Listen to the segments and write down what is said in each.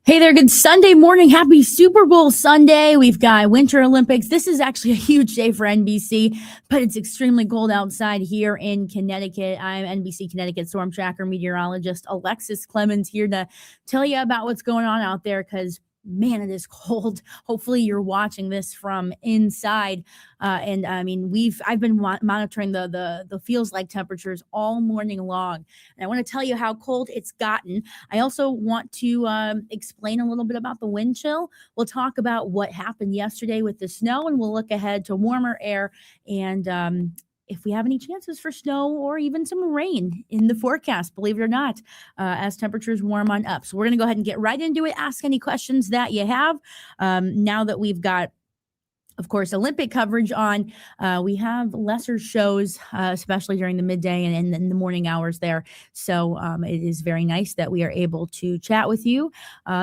Hey there, good Sunday morning. Happy Super Bowl Sunday. We've got Winter Olympics. This is actually a huge day for NBC, but it's extremely cold outside here in Connecticut. I'm NBC Connecticut Storm Tracker meteorologist Alexis Clemens here to tell you about what's going on out there because man, it is cold. Hopefully you're watching this from inside. And I mean, I've been monitoring the feels like temperatures all morning long. And I want to tell you how cold it's gotten. I also want to explain a little bit about the wind chill. We'll talk about what happened yesterday with the snow, and we'll look ahead to warmer air and if we have any chances for snow or even some rain in the forecast, believe it or not, as temperatures warm on up. So we're going to go ahead and get right into it. Ask any questions that you have. Now that we've got, of course, Olympic coverage on, we have lesser shows, especially during the midday and in the morning hours there. So it is very nice that we are able to chat with you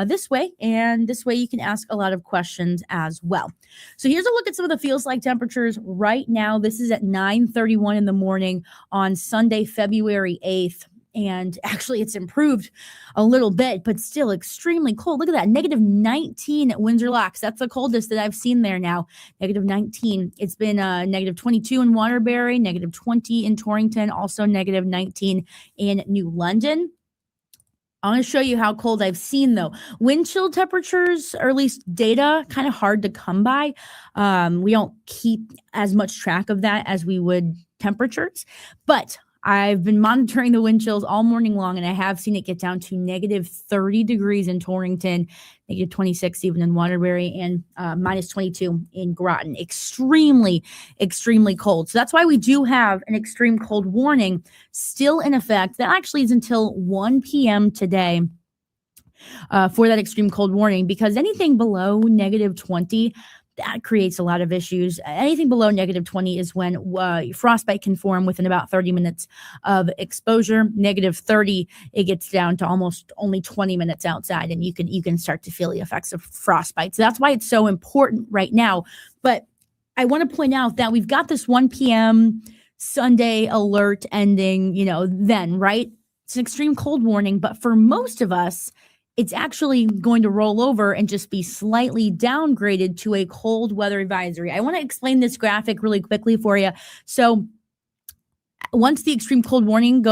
this way. And this way you can ask a lot of questions as well. So here's a look at some of the feels like temperatures right now. This is at 9:31 in the morning on Sunday, February 8th. And actually, it's improved a little bit, but still extremely cold. Look at that, -19 at Windsor Locks. That's the coldest that I've seen there now, -19. It's been -22 in Waterbury, -20 in Torrington, also -19 in New London. I want to show you how cold I've seen, though. Wind chill temperatures, or at least data, kind of hard to come by. We don't keep as much track of that as we would temperatures, but I've been monitoring the wind chills all morning long, and I have seen it get down to -30 degrees in Torrington, -26 even in Waterbury, and -22 in Groton. Extremely, extremely cold. So that's why we do have an extreme cold warning still in effect. That actually is until 1 p.m. today for that extreme cold warning, because anything below -20, that creates a lot of issues. Anything below -20 is when frostbite can form within about 30 minutes of exposure. -30, it gets down to almost only 20 minutes outside, and you can start to feel the effects of frostbite. So that's why it's so important right now. But I want to point out that we've got this 1 p.m. Sunday alert ending, then, right? It's an extreme cold warning, but for most of us, it's actually going to roll over and just be slightly downgraded to a cold weather advisory. I want to explain this graphic really quickly for you. So once the extreme cold warning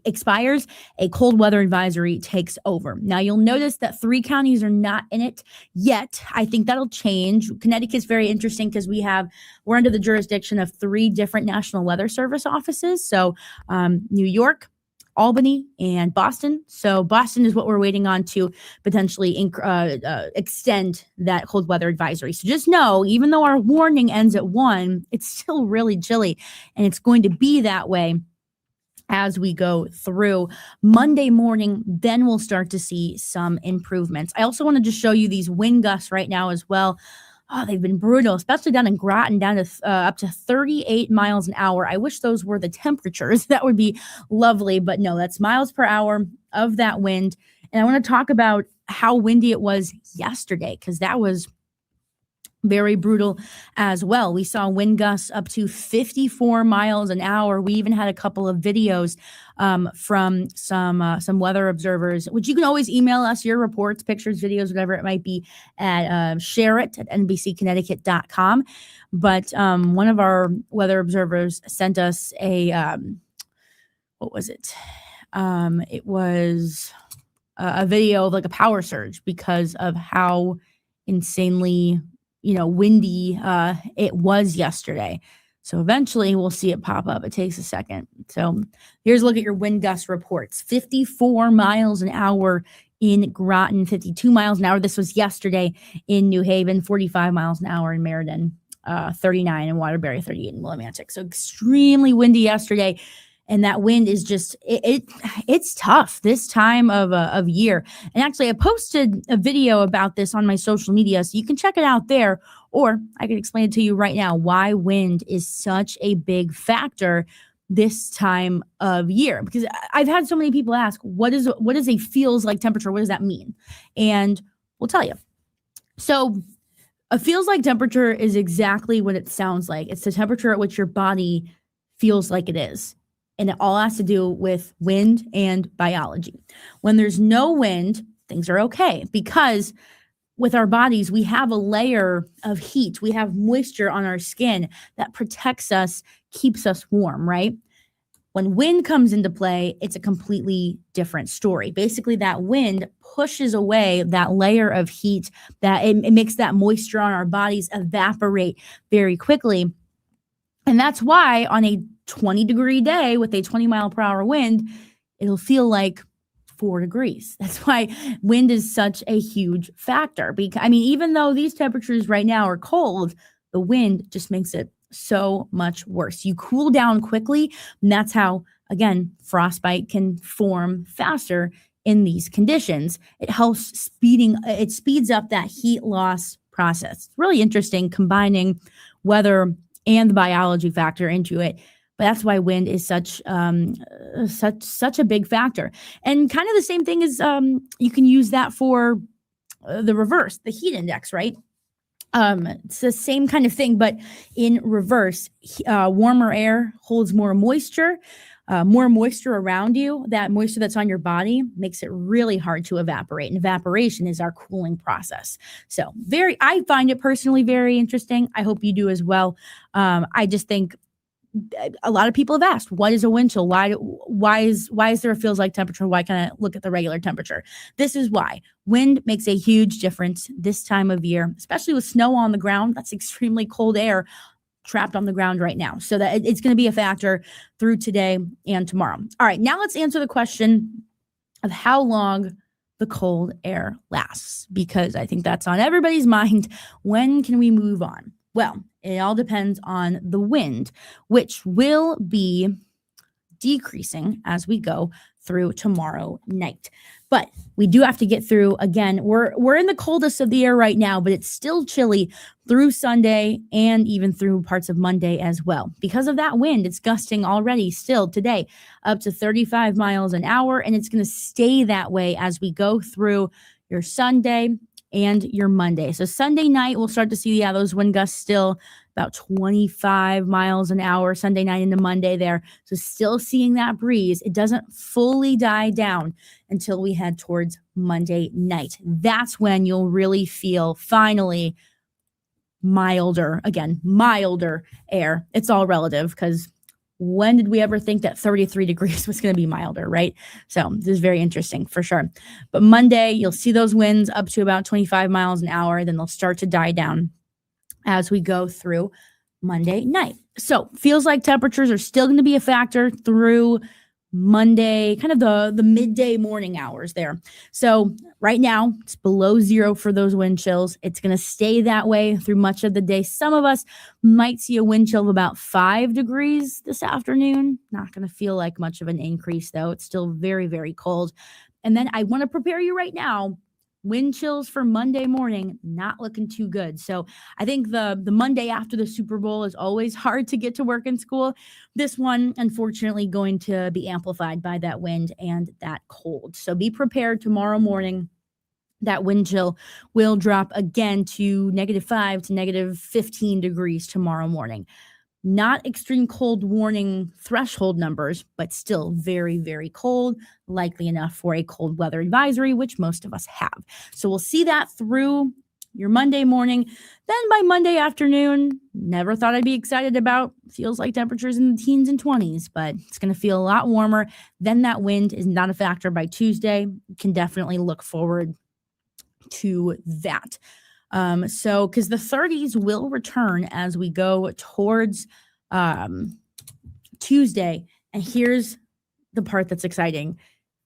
expires, a cold weather advisory takes over. Now, you'll notice that 3 counties are not in it yet. I think that'll change. Connecticut's very interesting because we're under the jurisdiction of 3 different National Weather Service offices. So New York, Albany, and Boston. So Boston is what we're waiting on to potentially extend that cold weather advisory. So just know, even though our warning ends at 1, it's still really chilly, and it's going to be that way as we go through Monday morning. Then we'll start to see some improvements. I also want to just show you these wind gusts right now as well. Oh, they've been brutal, especially down in Groton, down to up to 38 miles an hour. I wish those were the temperatures. That would be lovely, but no, that's miles per hour of that wind. And I want to talk about how windy it was yesterday, because that was very brutal as well. We saw wind gusts up to 54 miles an hour. We even had a couple of videos from some weather observers, which you can always email us your reports, pictures, videos, whatever it might be, at share it at nbcconnecticut.com. But one of our weather observers sent us a what was it? It was a video of like a power surge because of how insanely windy it was yesterday. So eventually we'll see it pop up. It takes a second. So here's a look at your wind gust reports. 54 miles an hour in Groton, 52 miles an hour. This was yesterday in New Haven, 45 miles an hour in Meriden. 39, and Waterbury 38 in Willimantic. So extremely windy yesterday. And that wind is just, it's tough this time of year. And actually, I posted a video about this on my social media, so you can check it out there, or I can explain it to you right now why wind is such a big factor this time of year. Because I've had so many people ask, what is a feels like temperature? What does that mean? And we'll tell you. So a feels like temperature is exactly what it sounds like. It's the temperature at which your body feels like it is. And it all has to do with wind and biology. When there's no wind, things are okay, because with our bodies, we have a layer of heat. We have moisture on our skin that protects us, keeps us warm, right? When wind comes into play, it's a completely different story. Basically, that wind pushes away that layer of heat, that it makes that moisture on our bodies evaporate very quickly. And that's why on a 20-degree day with a 20-mile-per-hour wind, it'll feel like 4 degrees. That's why wind is such a huge factor. Because, I mean, even though these temperatures right now are cold, the wind just makes it so much worse. You cool down quickly, and that's how, again, frostbite can form faster in these conditions. It speeds up that heat loss process. It's really interesting combining weather and the biology factor into it. But that's why wind is such a big factor. And kind of the same thing is you can use that for the reverse, the heat index, right? It's the same kind of thing, but in reverse. Warmer air holds more moisture around you. That moisture that's on your body makes it really hard to evaporate. And evaporation is our cooling process. So I find it personally very interesting. I hope you do as well. I just think a lot of people have asked, what is a wind chill? Why is there a feels like temperature? Why can't I look at the regular temperature? This is why. Wind makes a huge difference this time of year, especially with snow on the ground. That's extremely cold air trapped on the ground right now. So that it's going to be a factor through today and tomorrow. All right, now let's answer the question of how long the cold air lasts, because I think that's on everybody's mind. When can we move on? Well, it all depends on the wind, which will be decreasing as we go through tomorrow night. But we do have to get through, again, we're in the coldest of the year right now, but it's still chilly through Sunday and even through parts of Monday as well. Because of that wind, it's gusting already still today up to 35 miles an hour, and it's going to stay that way as we go through your Sunday and your Monday. So Sunday night, we'll start to see, those wind gusts still about 25 miles an hour, Sunday night into Monday there. So still seeing that breeze. It doesn't fully die down until we head towards Monday night. That's when you'll really feel finally milder air. It's all relative, because when did we ever think that 33 degrees was going to be milder, right? So this is very interesting for sure. But Monday, you'll see those winds up to about 25 miles an hour. Then they'll start to die down as we go through Monday night. So feels like temperatures are still going to be a factor through Monday, kind of the midday morning hours there. So right now it's below 0 for those wind chills. It's going to stay that way through much of the day. Some of us might see a wind chill of about 5 degrees this afternoon. Not going to feel like much of an increase though. It's still very, very cold. And then I want to prepare you right now. Wind chills for Monday morning, not looking too good. So I think the Monday after the Super Bowl is always hard to get to work and school. This one, unfortunately, going to be amplified by that wind and that cold. So be prepared tomorrow morning. That wind chill will drop again to -5 to -15 degrees tomorrow morning. Not extreme cold warning threshold numbers, but still very, very cold, likely enough for a cold weather advisory, which most of us have. So we'll see that through your Monday morning. Then by Monday afternoon, never thought I'd be excited about. Feels like temperatures in the teens and 20s, but it's going to feel a lot warmer. Then that wind is not a factor by Tuesday. You can definitely look forward to that. So because the 30s will return as we go towards Tuesday. And here's the part that's exciting.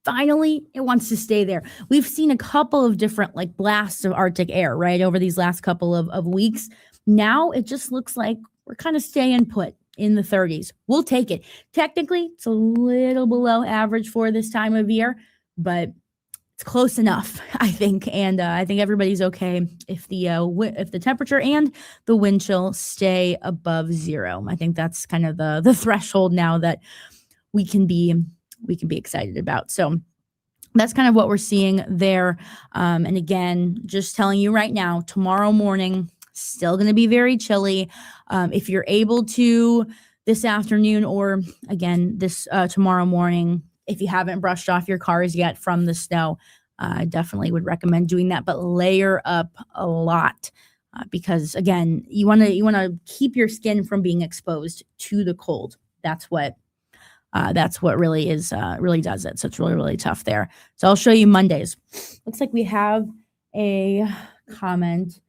Finally, it wants to stay there. We've seen a couple of different blasts of Arctic air, right, over these last couple of weeks. Now it just looks like we're kind of staying put in the 30s. We'll take it. Technically, it's a little below average for this time of year, but it's close enough, I think. And I think everybody's okay if the temperature and the wind chill stay above 0. I think that's kind of the threshold now that we can be excited about. So that's kind of what we're seeing there. And again, just telling you right now, tomorrow morning, still going to be very chilly. If you're able to this afternoon, or again, this tomorrow morning, if you haven't brushed off your cars yet from the snow, I definitely would recommend doing that, but layer up a lot. Because again, you want to keep your skin from being exposed to the cold. That's what really does it. So it's really, really tough there. So I'll show you Mondays. Looks like we have a comment.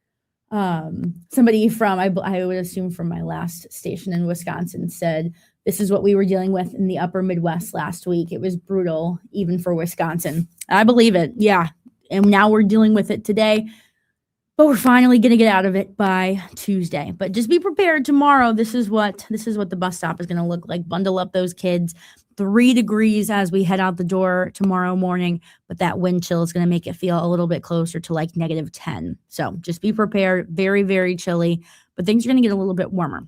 Somebody from, I would assume from my last station in Wisconsin, said, this is what we were dealing with in the upper Midwest last week. It was brutal, even for Wisconsin. I believe it. Yeah. And now we're dealing with it today, but we're finally going to get out of it by Tuesday. But just be prepared tomorrow. This is what the bus stop is going to look like. Bundle up those kids. 3 degrees as we head out the door tomorrow morning, but that wind chill is going to make it feel a little bit closer to like -10. So just be prepared. Very, very chilly, but things are going to get a little bit warmer.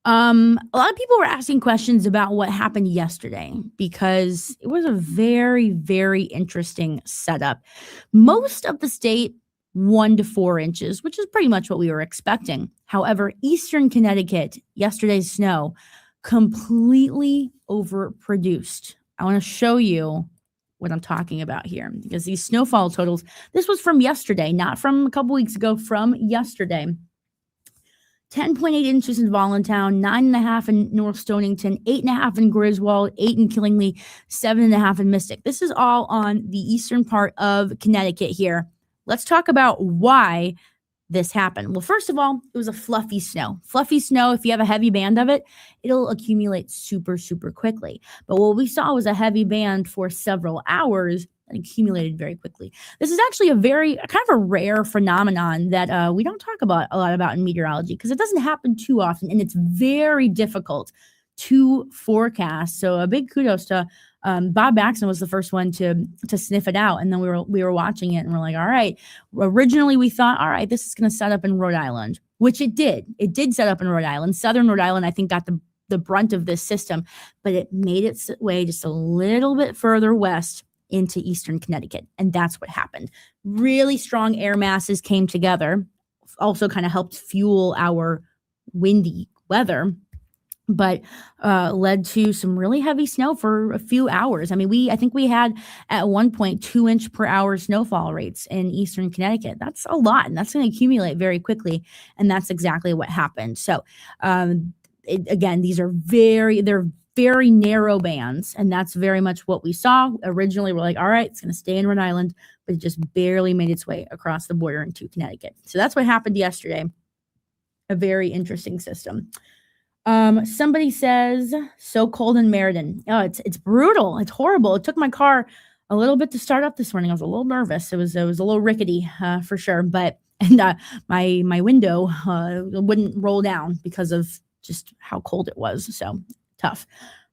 A lot of people were asking questions about what happened yesterday because it was a very, very interesting setup. Most of the state 1 to 4 inches, which is pretty much what we were expecting. However, Eastern Connecticut, yesterday's snow, completely overproduced. I want to show you what I'm talking about here because these snowfall totals, this was from yesterday, not from a couple weeks ago, from yesterday. 10.8 inches in Voluntown, 9.5 in North Stonington, 8.5 in Griswold, 8 in Killingly, 7.5 in Mystic. This is all on the eastern part of Connecticut here. Let's talk about why this happened. Well, first of all, it was a fluffy snow. Fluffy snow, if you have a heavy band of it, it'll accumulate super, super quickly. But what we saw was a heavy band for several hours and accumulated very quickly. This is actually a kind of a rare phenomenon that we don't talk about a lot about in meteorology because it doesn't happen too often and it's very difficult to forecast. So a big kudos to Bob Baxton was the first one to sniff it out. And then we were watching it and we're like, all right, originally we thought, all right, this is going to set up in Rhode Island, which it did. It did set up in Rhode Island. Southern Rhode Island, I think, got the brunt of this system, but it made its way just a little bit further west into Eastern Connecticut. And that's what happened. Really strong air masses came together, also kind of helped fuel our windy weather, but led to some really heavy snow for a few hours. I mean, I think we had at one point 2 inch per hour snowfall rates in Eastern Connecticut. That's a lot, and that's going to accumulate very quickly. And that's exactly what happened. So again, they're very narrow bands, and that's very much what we saw. Originally, we're like, all right, it's going to stay in Rhode Island, but it just barely made its way across the border into Connecticut. So that's what happened yesterday. A very interesting system. Somebody says, so cold in Meriden. Oh, it's brutal. It's horrible. It took my car a little bit to start up this morning. I was a little nervous. It was a little rickety for sure, but my window wouldn't roll down because of just how cold it was. So tough.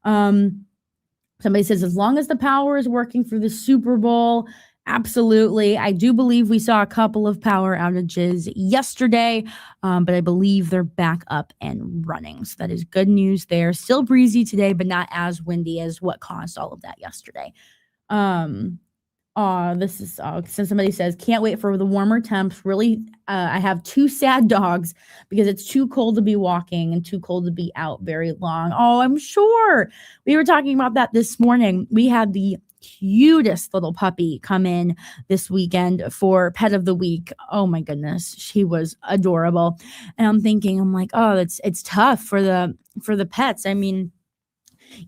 Somebody says, as long as the power is working for the Super Bowl, absolutely. I do believe we saw a couple of power outages yesterday, but I believe they're back up and running. So that is good news there. Still breezy today, but not as windy as what caused all of that yesterday. This is since somebody says, can't wait for the warmer temps. Really, I have 2 sad dogs because it's too cold to be walking and too cold to be out very long. Oh, I'm sure. We were talking about that this morning. We had the cutest little puppy come in this weekend for Pet of the Week. Oh my goodness, she was adorable. And I'm like, oh, it's tough for the pets. I mean,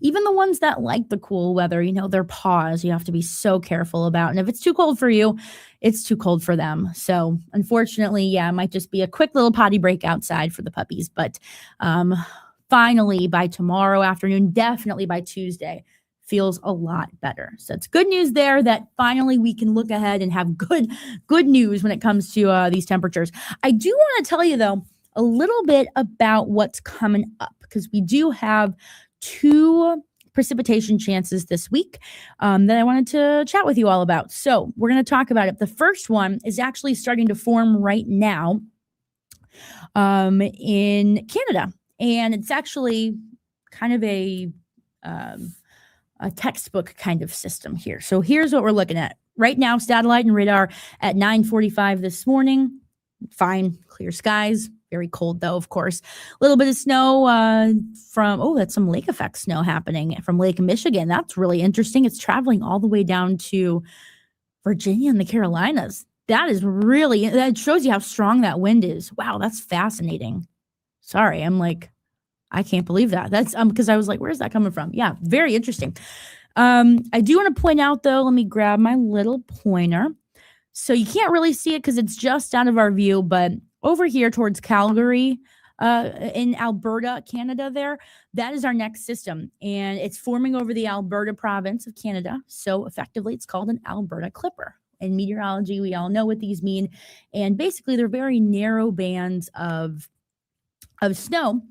even the ones that like the cool weather, their paws, you have to be so careful about. And if it's too cold for you, it's too cold for them. So unfortunately, yeah, it might just be a quick little potty break outside for the puppies. But finally, by tomorrow afternoon, definitely by Tuesday, feels a lot better. So it's good news there that finally we can look ahead and have good news when it comes to these temperatures. I do want to tell you, though, a little bit about what's coming up, because we do have 2 precipitation chances this week that I wanted to chat with you all about. So we're going to talk about it. The first one is actually starting to form right now in Canada, and it's actually kind of a textbook kind of system here. So here's what we're looking at right now. Satellite and radar at 9:45 this morning. Fine, clear skies. Very cold though, of course. A little bit of snow that's some lake effect snow happening from Lake Michigan. That's really interesting. It's traveling all the way down to Virginia and the Carolinas. That shows you how strong that wind is. Wow, that's fascinating. Sorry, I'm like, I can't believe that. That's because I was like, where's that coming from? Yeah, very interesting. I do want to point out though, let me grab my little pointer. So you can't really see it because it's just out of our view, but over here towards Calgary, in Alberta, Canada there, that is our next system. And it's forming over the Alberta province of Canada. So effectively, it's called an Alberta Clipper. In meteorology, we all know what these mean. And basically, they're very narrow bands of snow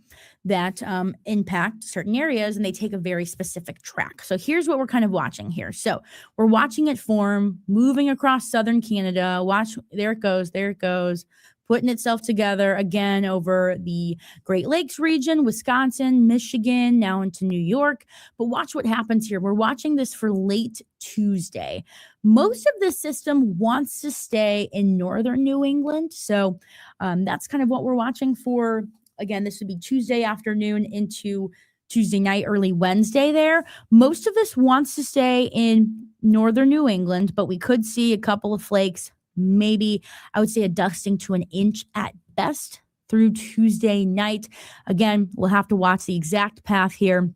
that impact certain areas, and they take a very specific track. So here's what we're kind of watching here. So we're watching it form, moving across southern Canada. Watch, there it goes, putting itself together again over the Great Lakes region, Wisconsin, Michigan, now into New York. But watch what happens here. We're watching this for late Tuesday. Most of this system wants to stay in northern New England. So that's kind of what we're watching for. Again, this would be Tuesday afternoon into Tuesday night, early Wednesday there. Most of this wants to stay in northern New England, but we could see a couple of flakes, maybe I would say a dusting to an inch at best through Tuesday night. Again, we'll have to watch the exact path here,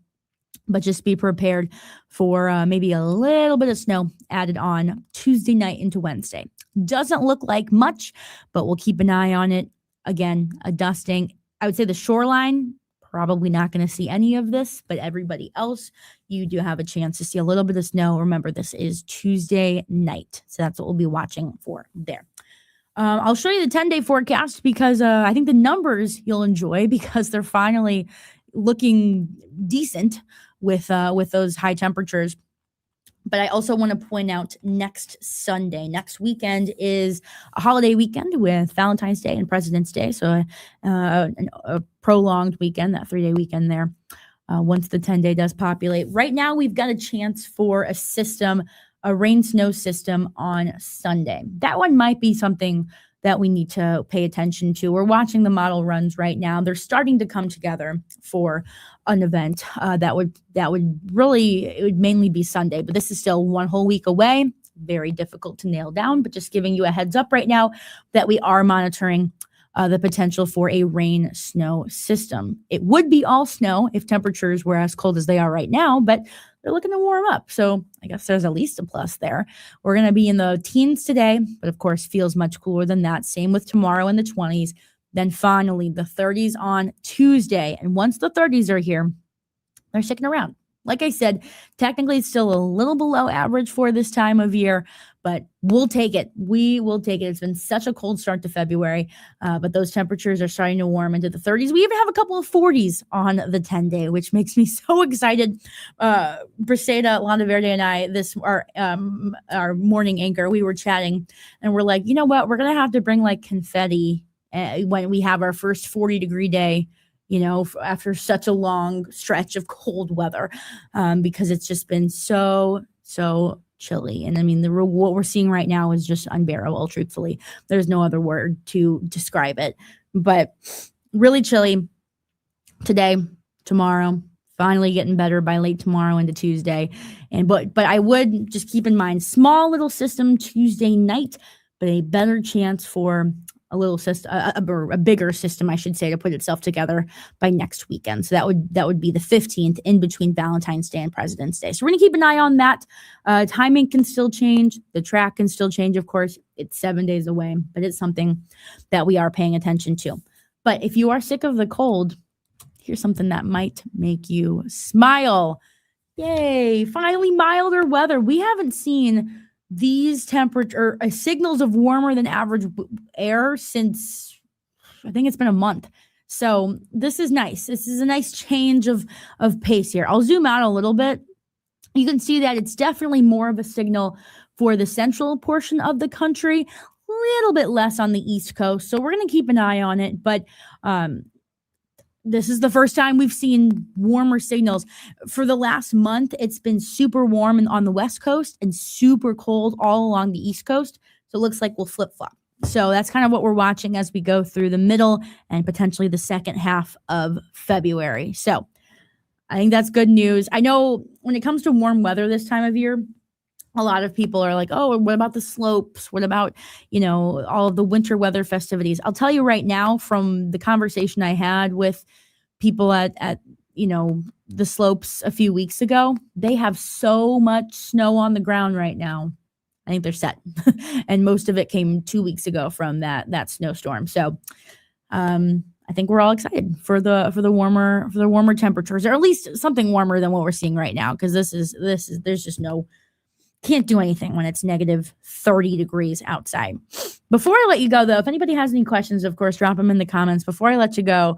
but just be prepared for maybe a little bit of snow added on Tuesday night into Wednesday. Doesn't look like much, but we'll keep an eye on it. Again, a dusting. I would say the shoreline, probably not going to see any of this, but everybody else, you do have a chance to see a little bit of snow. Remember, this is Tuesday night, so that's what we'll be watching for there. I'll show you the 10-day forecast because I think the numbers you'll enjoy because they're finally looking decent with those high temperatures. But I also want to point out next weekend is a holiday weekend with Valentine's Day and President's Day. So a prolonged weekend, that 3-day weekend there, once the 10-day does populate. Right now, we've got a chance for a rain-snow system on Sunday. That one might be something that we need to pay attention to. We're watching the model runs right now. They're starting to come together for an event that would mainly be Sunday, but this is still one whole week away. Very difficult to nail down, but just giving you a heads up right now that we are monitoring the potential for a rain snow system. It would be all snow if temperatures were as cold as they are right now, but they're looking to warm up. So I guess there's at least a plus there. We're going to be in the teens today, but of course feels much cooler than that. Same with tomorrow in the 20s. Then finally the 30s on Tuesday. And once the 30s are here, they're sticking around. Like I said, technically it's still a little below average for this time of year, but we'll take it. We will take it. It's been such a cold start to February, but those temperatures are starting to warm into the 30s. We even have a couple of 40s on the 10-day, which makes me so excited. Briseda Landaverde and I, our morning anchor, we were chatting, and we're like, you know what? We're going to have to bring like confetti when we have our first 40-degree day, after such a long stretch of cold weather, because it's just been so chilly. And I mean, what we're seeing right now is just unbearable, truthfully. There's no other word to describe it, but really chilly today, tomorrow, finally getting better by late tomorrow into Tuesday. But I would just keep in mind, small little system Tuesday night, but a better chance for a little system, a bigger system, I should say, to put itself together by next weekend. So that would be the 15th, in between Valentine's Day and President's Day. So we're going to keep an eye on that. Timing can still change. The track can still change, of course. It's 7 days away, but it's something that we are paying attention to. But if you are sick of the cold, here's something that might make you smile. Yay, finally milder weather. We haven't seen these temperature signals of warmer than average air since I think it's been a month. So this is nice. This is a nice change of pace here. I'll zoom out a little bit. You can see that it's definitely more of a signal for the central portion of the country, a little bit less on the East Coast. So we're going to keep an eye on it. But this is the first time we've seen warmer signals. For the last month, it's been super warm on the West Coast and super cold all along the East Coast. So it looks like we'll flip-flop. So that's kind of what we're watching as we go through the middle and potentially the second half of February. So I think that's good news. I know when it comes to warm weather this time of year, a lot of people are like, oh, what about the slopes? What about, all of the winter weather festivities? I'll tell you right now from the conversation I had with people at the slopes a few weeks ago, they have so much snow on the ground right now. I think they're set. And most of it came 2 weeks ago from that snowstorm. So I think we're all excited for the warmer temperatures, or at least something warmer than what we're seeing right now, because this is there's just can't do anything when it's negative 30 degrees outside. Before I let you go, though, if anybody has any questions, of course, drop them in the comments. Before I let you go,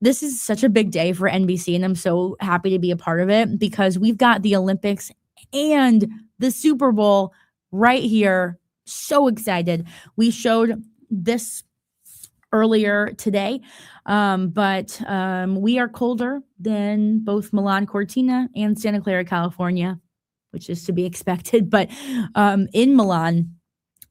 this is such a big day for NBC, and I'm so happy to be a part of it because we've got the Olympics and the Super Bowl right here. So excited. We showed this earlier today, but we are colder than both Milan Cortina and Santa Clara, California, which is to be expected. But in Milan,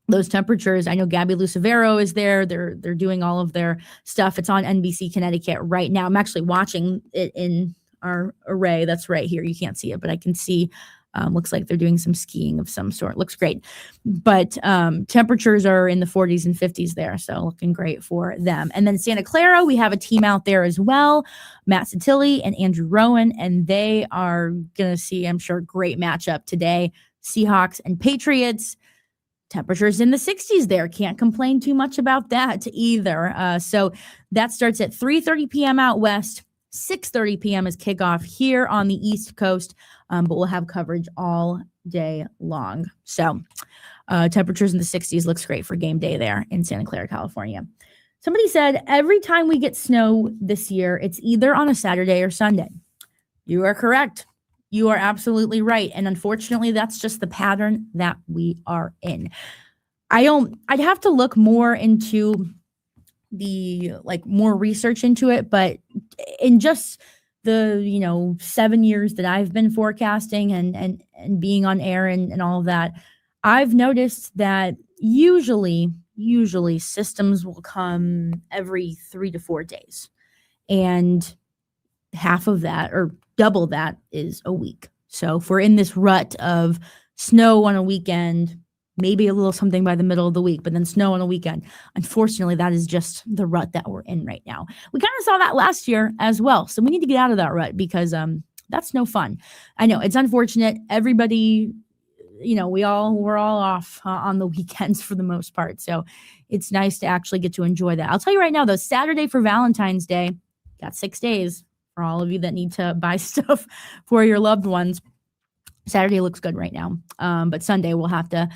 those temperatures, I know Gabby Lucevero is there. They're doing all of their stuff. It's on NBC Connecticut right now. I'm actually watching it in our array. That's right here. You can't see it, but I can see. Looks like they're doing some skiing of some sort. Looks great. But temperatures are in the 40s and 50s there. So looking great for them. And then Santa Clara, we have a team out there as well. Matt Satilli and Andrew Rowan. And they are going to see, I'm sure, great matchup today. Seahawks and Patriots. Temperatures in the 60s there. Can't complain too much about that either. So that starts at 3:30 p.m. out west. 6:30 p.m. is kickoff here on the East Coast, but we'll have coverage all day long. So temperatures in the 60s looks great for game day there in Santa Clara, California. Somebody said every time we get snow this year, it's either on a Saturday or Sunday. You are correct. You are absolutely right. And unfortunately, that's just the pattern that we are in. I'd have to look more into more research into it, but in just the 7 years that I've been forecasting and being on air and all of that, I've noticed that usually systems will come every 3 to 4 days, and half of that or double that is a week. So if we're in this rut of snow on a weekend, maybe a little something by the middle of the week, but then snow on a weekend. Unfortunately, that is just the rut that we're in right now. We kind of saw that last year as well. So we need to get out of that rut because that's no fun. I know it's unfortunate. Everybody, we're all off on the weekends for the most part. So it's nice to actually get to enjoy that. I'll tell you right now, though, Saturday for Valentine's Day, got 6 days for all of you that need to buy stuff for your loved ones. Saturday looks good right now, but Sunday we'll have to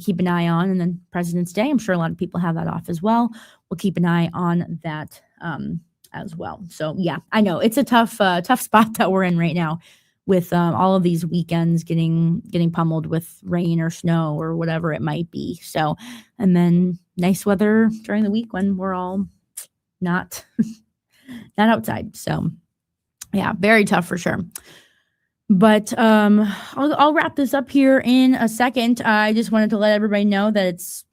keep an eye on, and then President's Day, I'm sure a lot of people have that off as well. We'll keep an eye on that as well. So yeah, I know it's a tough spot that we're in right now with all of these weekends getting pummeled with rain or snow or whatever it might be. So, and then nice weather during the week when we're all not outside. So yeah, very tough for sure. But I'll wrap this up here in a second. I just wanted to let everybody know that it's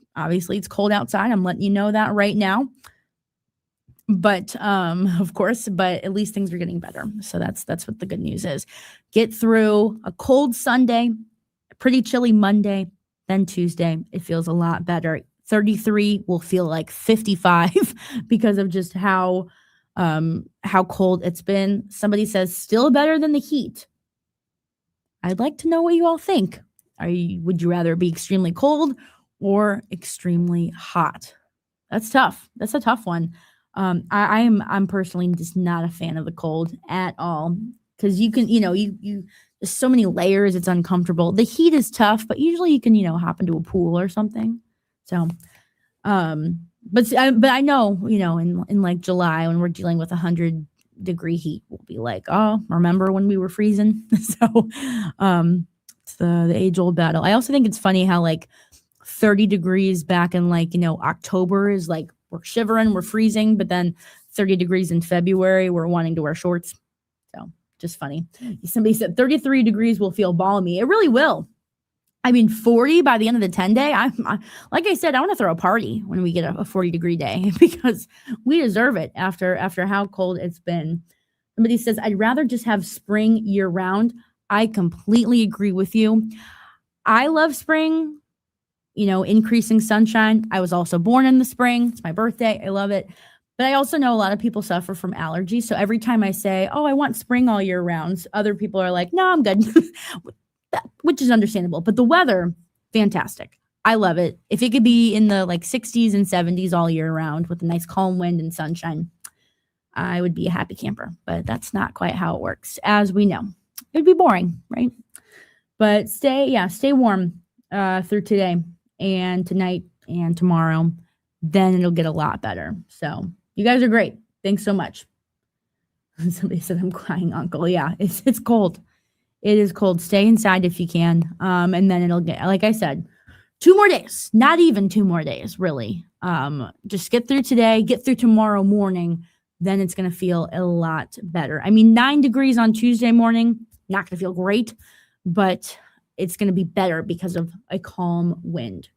cold outside. I'm letting you know that right now. But of course, but at least things are getting better. So that's what the good news is. Get through a cold Sunday, a pretty chilly Monday, then Tuesday. It feels a lot better. 33 will feel like 55 because of just how cold it's been. Somebody says still better than the heat. I'd like to know what you all think. Would you rather be extremely cold or extremely hot? That's tough. That's a tough one. I'm personally just not a fan of the cold at all because you can, you there's so many layers. It's uncomfortable. The heat is tough, but usually you can, hop into a pool or something. So, but I know, in like July when we're dealing with 100-degree heat, we'll be like, oh, remember when we were freezing? So, it's the age old battle. I also think it's funny how like 30 degrees back in like, October is like we're shivering, we're freezing, but then 30 degrees in February, we're wanting to wear shorts. So just funny. Somebody said 33 degrees will feel balmy. It really will. I mean, 40 by the end of the 10-day. Like I said, I want to throw a party when we get a 40-degree day because we deserve it after how cold it's been. Somebody says, I'd rather just have spring year round. I completely agree with you. I love spring, increasing sunshine. I was also born in the spring. It's my birthday. I love it. But I also know a lot of people suffer from allergies. So every time I say, oh, I want spring all year round, other people are like, no, I'm good. Which is understandable. But the weather, fantastic. I love it. If it could be in the like 60s and 70s all year round with a nice calm wind and sunshine, I would be a happy camper. But that's not quite how it works, as we know. It'd be boring, right? But stay warm through today and tonight and tomorrow. Then it'll get a lot better. So you guys are great. Thanks so much. Somebody said I'm crying, Uncle. Yeah, it's cold. It is cold. Stay inside if you can. And then it'll get, like I said, 2 more days. Not even 2 more days, really. Just get through today, get through tomorrow morning. Then it's going to feel a lot better. I mean, 9 degrees on Tuesday morning, not going to feel great, but it's going to be better because of a calm wind.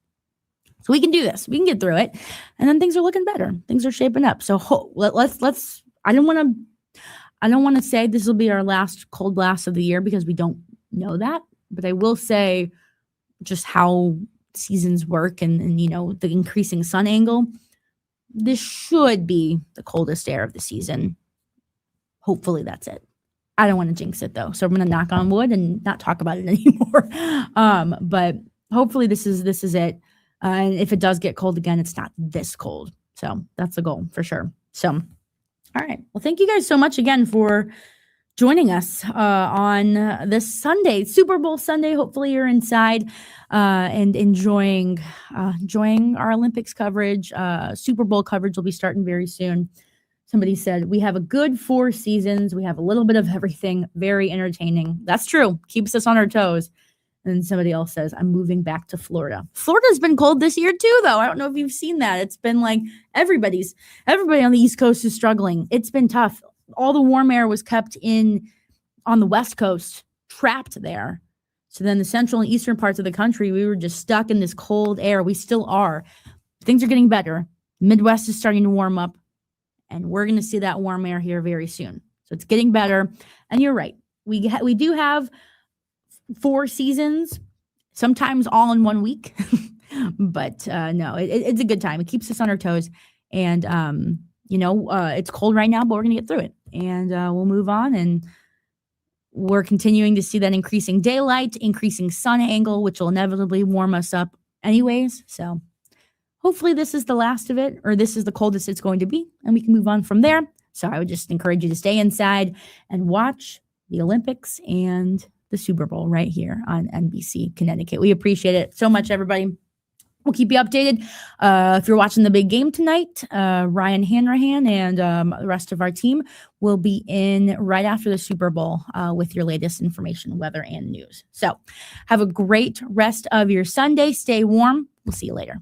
So we can do this. We can get through it. And then things are looking better. Things are shaping up. So let's I don't want to say this will be our last cold blast of the year because we don't know that. But I will say just how seasons work and the increasing sun angle. This should be the coldest air of the season. Hopefully that's it. I don't want to jinx it though. So I'm going to knock on wood and not talk about it anymore. But hopefully this is it. And if it does get cold again, it's not this cold. So that's the goal for sure. So, all right. Well, thank you guys so much again for joining us on this Sunday, Super Bowl Sunday. Hopefully you're inside and enjoying our Olympics coverage. Super Bowl coverage will be starting very soon. Somebody said, we have a good 4 seasons. We have a little bit of everything. Very entertaining. That's true. Keeps us on our toes. And somebody else says, I'm moving back to Florida. Florida's been cold this year too, though. I don't know if you've seen that. It's been like everybody on the East Coast is struggling. It's been tough. All the warm air was kept in on the West Coast, trapped there. So then the central and eastern parts of the country, we were just stuck in this cold air. We still are. Things are getting better. Midwest is starting to warm up, and we're going to see that warm air here very soon. So it's getting better. And you're right. We do have 4 seasons, sometimes all in 1 week. But no, it's a good time. It keeps us on our toes. And, it's cold right now, but we're going to get through it. And we'll move on. And we're continuing to see that increasing daylight, increasing sun angle, which will inevitably warm us up anyways. So hopefully this is the last of it, or this is the coldest it's going to be, and we can move on from there. So I would just encourage you to stay inside and watch the Olympics and the Super Bowl right here on NBC Connecticut. We appreciate it so much, everybody. We'll keep you updated. If you're watching the big game tonight, Ryan Hanrahan and the rest of our team will be in right after the Super Bowl with your latest information, weather, and news. So have a great rest of your Sunday. Stay warm. We'll see you later.